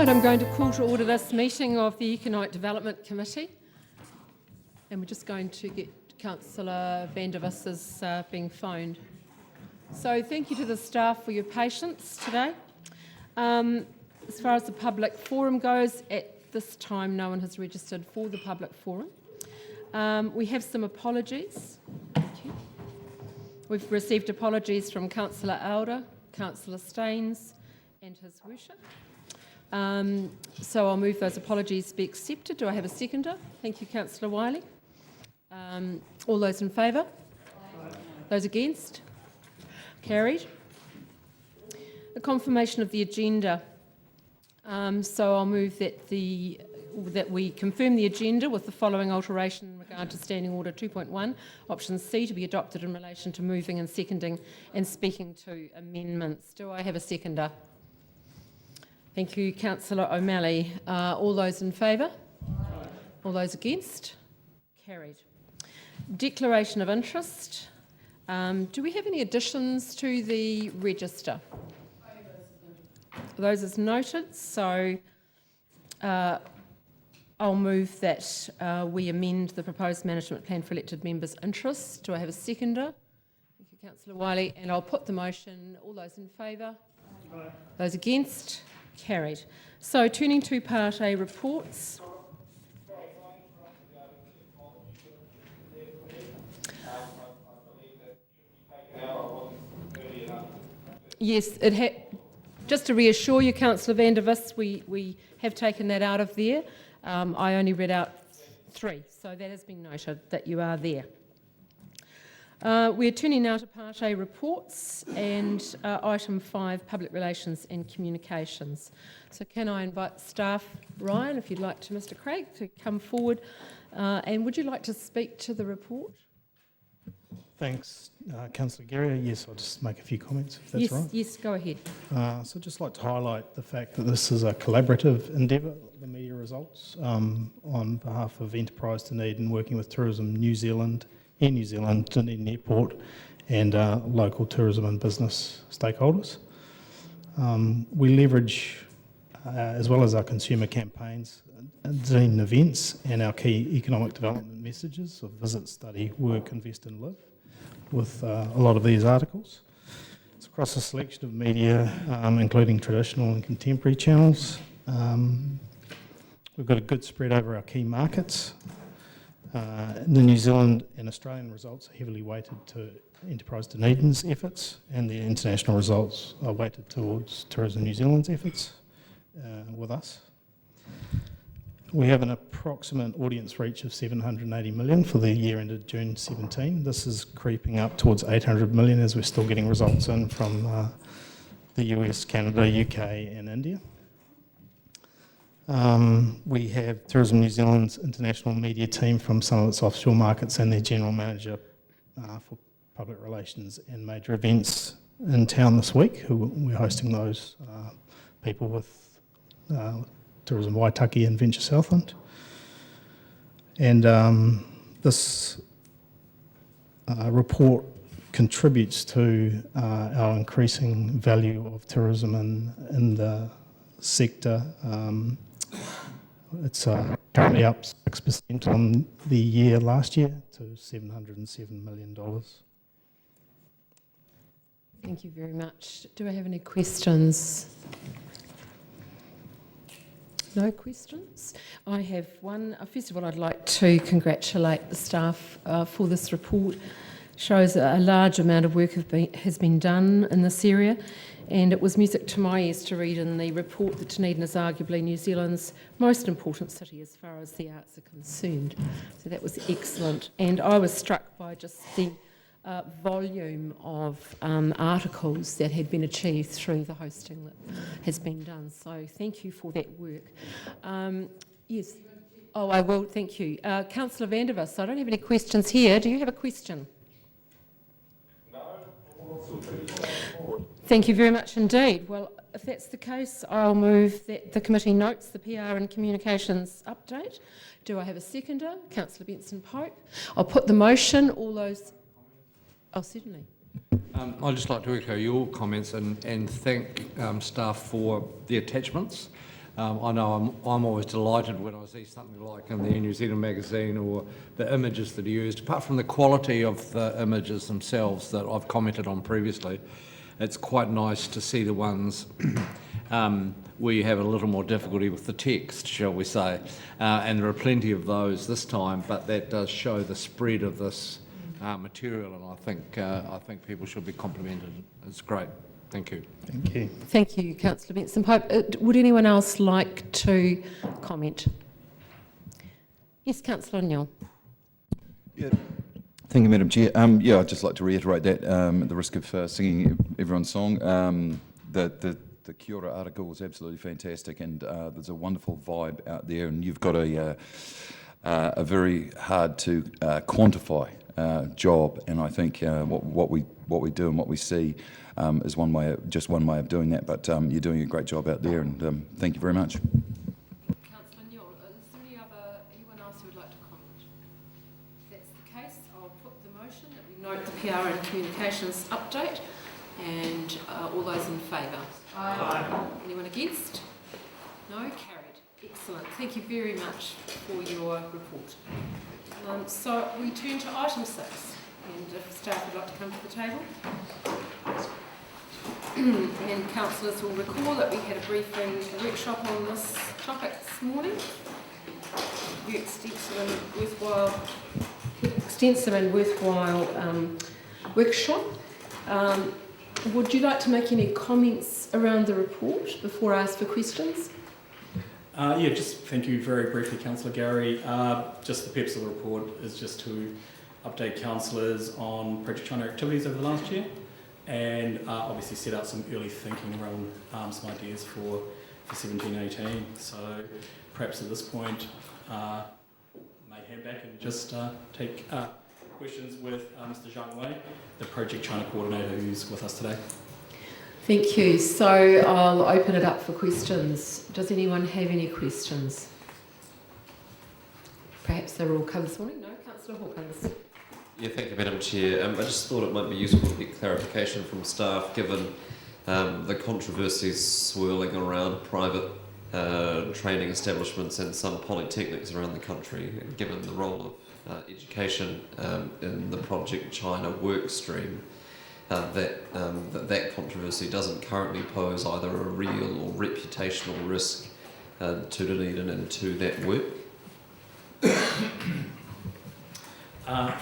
Right, I'm going to call to order this meeting of the Economic Development Committee. And we're just going to get Councillor Vandervis is being phoned. So thank you to the staff for your patience today. As far as the public forum goes, at this time no one has registered for the public forum. We have some apologies. Thank you. We've received apologies from Councillor Elder, Councillor Staines and His Worship. So I'll move those apologies be accepted. Do I have a seconder? Thank you, Councillor Wiley. All those in favour? Those against? Carried. The confirmation of the agenda. So I'll move that we confirm the agenda with the following alteration in regard to Standing Order 2.1, Option C, to be adopted in relation to moving and seconding and speaking to amendments. Do I have a seconder? Thank you, Councillor O'Malley. All those in favour? All those against? Carried. Declaration of interest. Do we have any additions to the register? Those as noted, so I'll move that we amend the proposed management plan for elected members' interests. Do I have a seconder? Thank you, Councillor Wiley, and I'll put the motion. All those in favour? Those against? Carried. So turning to Part A reports. Yes, just to reassure you, Councillor Vandervis, we have taken that out of there. I only read out 3, so that has been noted that you are there. We're turning now to Part A reports and Item 5, Public Relations and Communications. So can I invite staff, Ryan, if you'd like to, Mr Craig, to come forward, and would you like to speak to the report? Thanks, Councillor Guerrier. Yes, I'll just make a few comments if that's right. Yes, go ahead. So I'd just like to highlight the fact that this is a collaborative endeavour, the media results, on behalf of Enterprise Dunedin, working with Tourism New Zealand, Air New Zealand, Dunedin Airport and local tourism and business stakeholders. We leverage, as well as our consumer campaigns, Dunedin events and our key economic development messages of visit, study, work, invest and live with a lot of these articles. It's across a selection of media, including traditional and contemporary channels. We've got a good spread over our key markets. The New Zealand and Australian results are heavily weighted to Enterprise Dunedin's efforts, and the international results are weighted towards Tourism New Zealand's efforts with us. We have an approximate audience reach of 780 million for the year ended June 17. This is creeping up towards 800 million as we're still getting results in from the US, Canada, UK and India. We have Tourism New Zealand's international media team from some of its offshore markets and their general manager for public relations and major events in town this week, who we're hosting those people with Tourism Waitaki and Venture Southland. And this report contributes to our increasing value of tourism in the sector. It's currently up 6% on the year last year to $707 million. Thank you very much. Do I have any questions? No questions? I have one. First of all, I'd like to congratulate the staff for this report. Shows a large amount of work has been done in this area, and it was music to my ears to read in the report that Dunedin is arguably New Zealand's most important city as far as the arts are concerned. So that was excellent, and I was struck by just the volume of articles that had been achieved through the hosting that has been done. So thank you for that work. Yes. Oh, I will. Thank you. Councillor Vandervis, I don't have any questions here. Do you have a question? Thank you very much indeed. Well, if that's the case, I'll move that the committee notes the PR and communications update. Do I have a seconder? Councillor Benson-Pope. I'll put the motion. All those... Oh, certainly. I'd just like to echo your comments and thank staff for the attachments. I know I'm always delighted when I see something like in the New Zealand magazine or the images that are used. Apart from the quality of the images themselves that I've commented on previously, it's quite nice to see the ones where you have a little more difficulty with the text, shall we say. And there are plenty of those this time, but that does show the spread of this material, and I think people should be complimented. It's great. Thank you. Thank you. Thank you, Councillor Benson Pope. Would anyone else like to comment? Yes, Councillor O'Neill. Yeah. Thank you, Madam Chair. I'd just like to reiterate that, at the risk of singing everyone's song, the Kia ora article was absolutely fantastic, and there's a wonderful vibe out there, and you've got a very hard to quantify job, and I think what we do and what we see is just one way of doing that. But you're doing a great job out there, and thank you very much. Councillor Newell, is there anyone else who would like to comment? If that's the case, I'll put the motion that we note the PR and communications update, and all those in favour? Aye. Anyone against? No? Carried. Excellent. Thank you very much for your report. So we turn to item 6, and if staff would like to come to the table. And councillors will recall that we had a workshop on this topic this morning. Very extensive and worthwhile workshop. Would you like to make any comments around the report before I ask for questions? Just thank you very briefly, Councillor Gowrie. Just the purpose of the report is just to update councillors on Project China activities over the last year, and obviously set out some early thinking around some ideas for 17-18. So perhaps at this point, may hand back and just take questions with Mr. Zhang Wei, the Project China coordinator, who's with us today. Thank you. So I'll open it up for questions. Does anyone have any questions? Perhaps they're all covered this morning. No? Councillor Hawkins. Yeah, thank you, Madam Chair. I just thought it might be useful to get clarification from staff, given the controversies swirling around private training establishments and some polytechnics around the country, and given the role of education in the Project China work stream. That controversy doesn't currently pose either a real or reputational risk to Dunedin and to that work.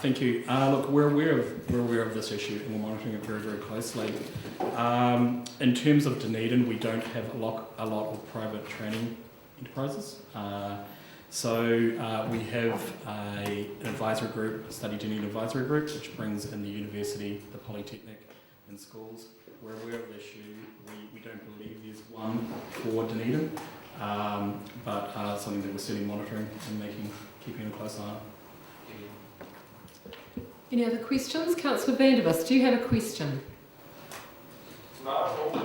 Thank you. Look, we're aware of this issue, and we're monitoring it very, very closely. In terms of Dunedin, we don't have a lot of private training enterprises. So we have an advisory group, a Study Dunedin advisory group, which brings in the university, the polytechnic, and schools. We're aware of the issue. We don't believe there's one for Dunedin, but something that we're certainly monitoring and keeping a close eye on. Any other questions? Councillor Vanderwas, do you have a question? No, all good.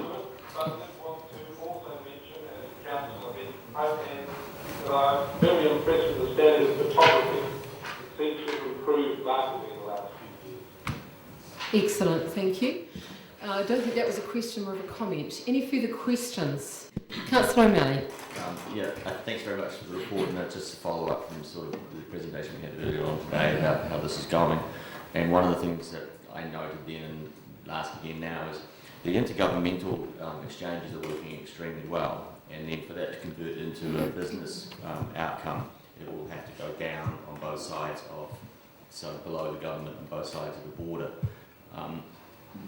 But I just want to also mention, as Councillor mentioned, that I'm very impressed with the standard of photography. It seems to have improved massively in the last few years. Excellent, thank you. I don't think that was a question, more of a comment. Any further questions? Councillor O'Malley. Thanks very much for the report, and just to follow up from sort of the presentation we had earlier on today about how this is going. And one of the things that I noted then and ask again now is the intergovernmental exchanges are working extremely well, and then for that to convert into a business outcome, it will have to go down on both sides so below the government on both sides of the border.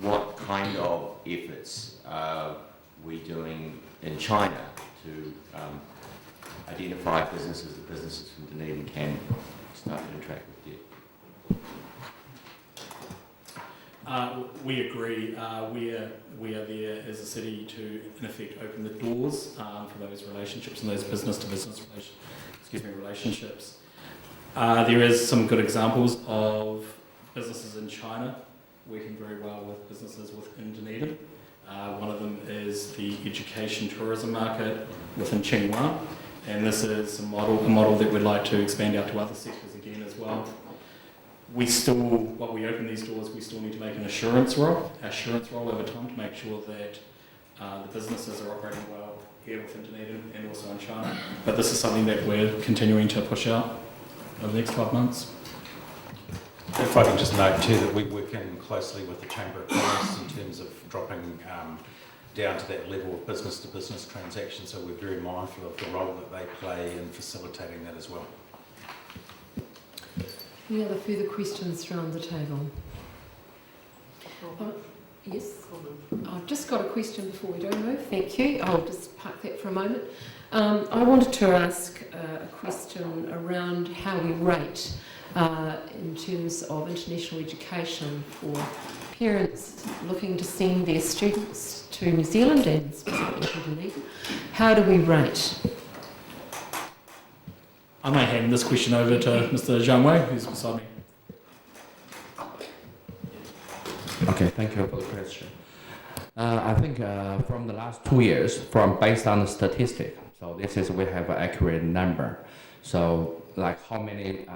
What kind of efforts are we doing in China to identify businesses that businesses from Dunedin can start to interact with there? We agree. We are there as a city to, in effect, open the doors for those relationships and those business-to-business relationships. There is some good examples of businesses in China working very well with businesses within Dunedin. One of them is the education tourism market within Tsinghua, and this is a model that we'd like to expand out to other sectors again as well. While we open these doors, we still need to make an assurance roll over time to make sure that the businesses are operating well here within Dunedin and also in China. But this is something that we're continuing to push out over the next 12 months. If I can just note too that we work in closely with the Chamber of Commerce in terms of dropping down to that level of business-to-business transactions, so we're very mindful of the role that they play in facilitating that as well. Any other further questions around the table? Yes, I've just got a question before we do move. Thank you. I'll just park that for a moment. I wanted to ask a question around how we rate in terms of international education for parents looking to send their students to New Zealand and specifically to Dunedin. How do we rate? I may hand this question over to Mr. Zhang Wei, who's beside me. Okay, thank you for the question. I think from the last 2 years, based on the statistic, so this is we have an accurate number. So like how many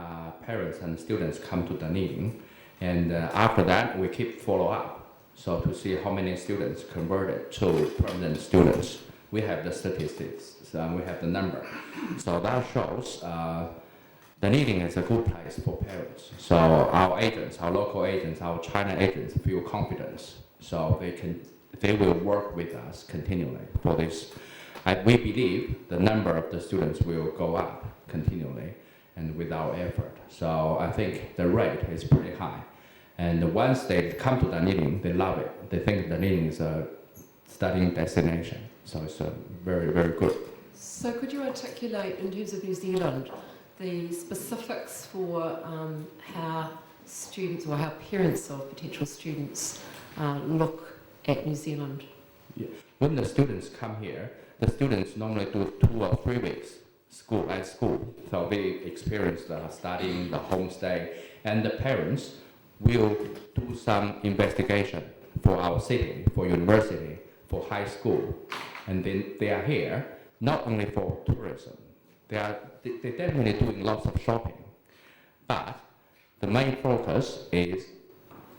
parents and students come to Dunedin, and after that we keep follow up. So to see how many students converted to permanent students, we have the statistics, so we have the number. So that shows Dunedin is a good place for parents. So our agents, our local agents, our China agents feel confident. So they will work with us continually for this. We believe the number of the students will go up continually and with our effort. So I think the rate is pretty high. And once they come to Dunedin, they love it. They think Dunedin is a studying destination. So it's very, very good. So could you articulate in terms of New Zealand the specifics for how students or how parents of potential students look at New Zealand? Yeah. When the students come here, the students normally do 2 or 3 weeks at school. So they experience the studying, the homestay, and the parents will do some investigation for our city, for university, for high school. And then they are here not only for tourism. They're definitely doing lots of shopping. But the main focus is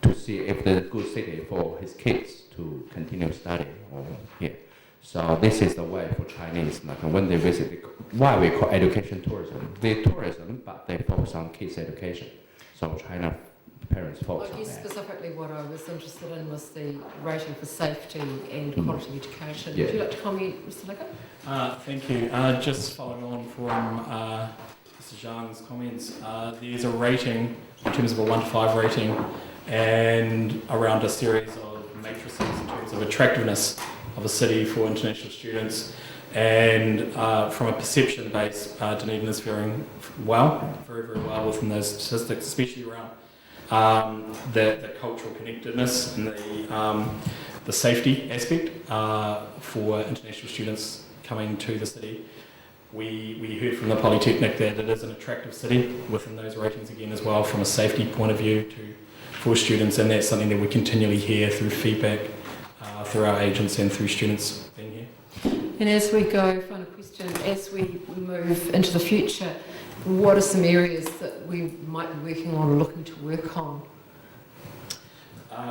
to see if there's a good city for his kids to continue studying over here. So this is the way for Chinese, like when they visit, why we call education tourism. They tourism, but they focus on kids' education. So China parents focus on that. I guess specifically what I was interested in was the rating for safety and quality education. Yeah. Would you like to comment, Mr. Licker? Thank you. Just following on from Mr. Zhang's comments, there's a rating in terms of a 1 to 5 rating and around a series of matrices in terms of attractiveness of a city for international students. And from a perception base, Dunedin is faring well, very, very well within those statistics, especially around the cultural connectedness and the safety aspect for international students coming to the city. We heard from the Polytechnic that it is an attractive city within those ratings again as well from a safety point of view for students, and that's something that we continually hear through feedback through our agents and through students being here. And as we go, final question, as we move into the future, what are some areas that we might be working on or looking to work on?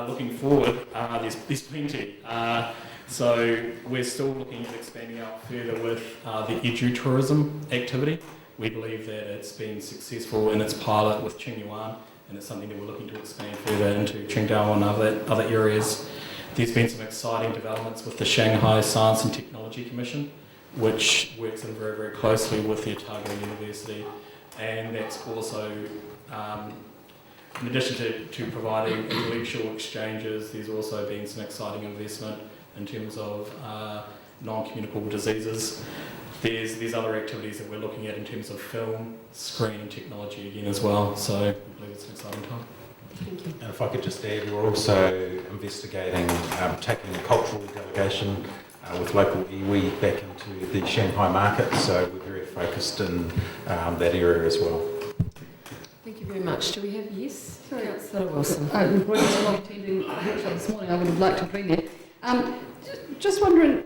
Looking forward, there's plenty. So we're still looking at expanding out further with the edutourism activity. We believe that it's been successful in its pilot with Qingyuan, and it's something that we're looking to expand further into Qingdao and other areas. There's been some exciting developments with the Shanghai Science and Technology Commission, which works in very, very closely with the Otago University, and that's also, in addition to providing intellectual exchanges, there's also been some exciting investment in terms of non-communicable diseases. There's other activities that we're looking at in terms of film, screen technology again as well, so I believe it's an exciting time. Thank you. And if I could just add, we're also investigating taking a cultural delegation with local iwi back into the Shanghai market, so we're very focused in that area as well. Thank you very much. Do we have yes? Sorry. Councillor Wilson. Before I was attending the workshop this morning, I would have liked to have been there. Just wondering,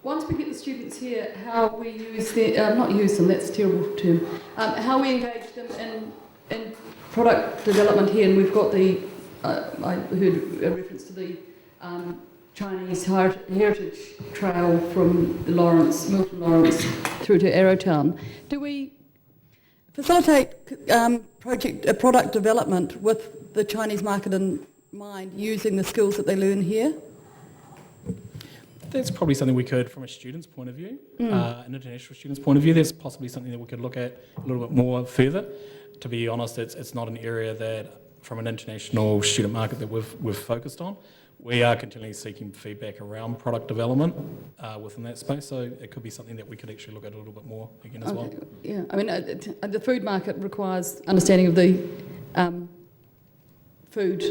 once we get the students here, how we use their, not use them, that's a terrible term, how we engage them in product development here, and we've got the, I heard a reference to the Chinese heritage trail from Milton Lawrence through to Arrowtown. Do we facilitate product development with the Chinese market in mind, using the skills that they learn here? That's probably something we could, from a student's point of view, an international student's point of view, that's possibly something that we could look at a little bit more further. To be honest, it's not an area that, from an international student market, that we've focused on. We are continually seeking feedback around product development within that space, so it could be something that we could actually look at a little bit more again as well. Yeah, I mean, the food market requires understanding of the food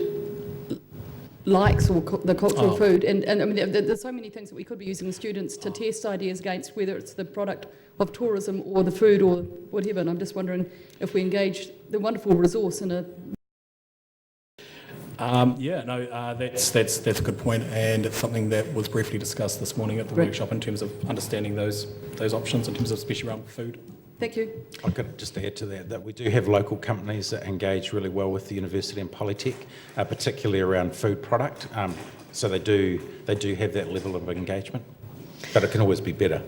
likes or the cultural food, and I mean, there's so many things that we could be using the students to test ideas against, whether it's the product of tourism or the food or whatever. And I'm just wondering if we engage the wonderful resource in a that's a good point, and it's something that was briefly discussed this morning at the workshop in terms of understanding those options in terms of, especially around food. Thank you. I could just add to that we do have local companies that engage really well with the university and Polytech, particularly around food product. So they do have that level of engagement, but it can always be better.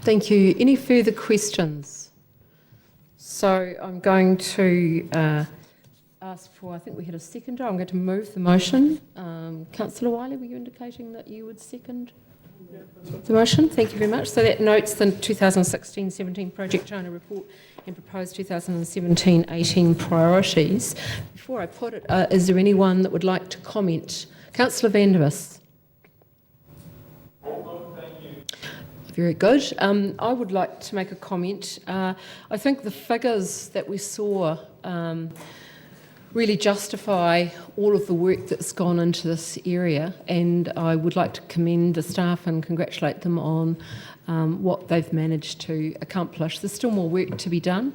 Thank you. Any further questions? So I'm going to ask for, I think we had a seconder. I'm going to move the motion. Councillor Wiley, were you indicating that you would second the motion? Thank you very much. So that notes the 2016-17 Project China report and proposed 2017-18 priorities. Before I put it, is there anyone that would like to comment? Councillor Vandervis. Very good. I would like to make a comment. I think the figures that we saw really justify all of the work that's gone into this area, and I would like to commend the staff and congratulate them on what they've managed to accomplish. There's still more work to be done.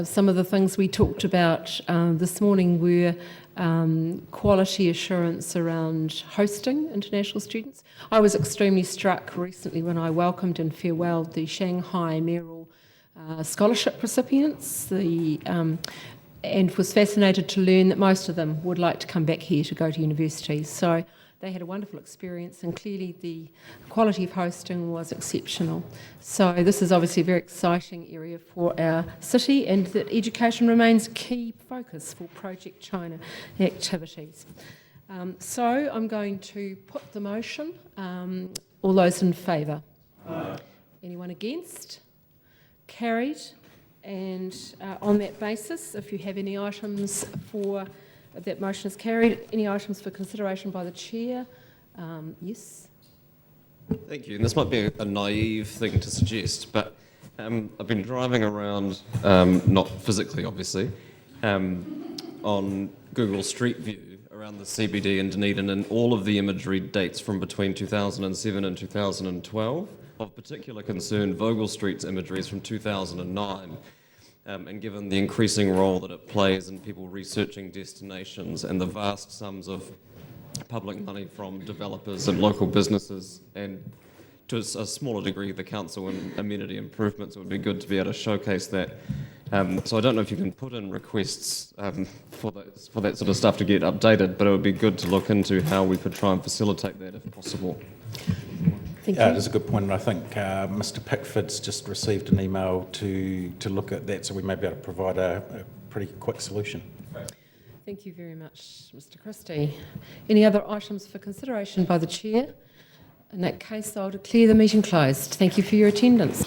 Some of the things we talked about this morning were quality assurance around hosting international students. I was extremely struck recently when I welcomed and farewelled the Shanghai Mayoral Scholarship recipients, and was fascinated to learn that most of them would like to come back here to go to university. So they had a wonderful experience, and clearly the quality of hosting was exceptional. So this is obviously a very exciting area for our city, and that education remains a key focus for Project China activities. So I'm going to put the motion. All those in favour? Anyone against? Carried. And on that basis, if you have any items if that motion is carried, any items for consideration by the Chair? Yes. Thank you. And this might be a naive thing to suggest, but I've been driving around, not physically obviously, on Google Street View around the CBD in Dunedin, and all of the imagery dates from between 2007 and 2012. Of particular concern, Vogel Street's imagery is from 2009. And given the increasing role that it plays in people researching destinations and the vast sums of public money from developers and local businesses, and to a smaller degree the council and amenity improvements, it would be good to be able to showcase that. So I don't know if you can put in requests for that sort of stuff to get updated, but it would be good to look into how we could try and facilitate that if possible. Thank you. That's a good point, and I think Mr. Pickford's just received an email to look at that, so we may be able to provide a pretty quick solution. Thank you very much, Mr. Christie. Any other items for consideration by the Chair? In that case, I'll declare the meeting closed. Thank you for your attendance.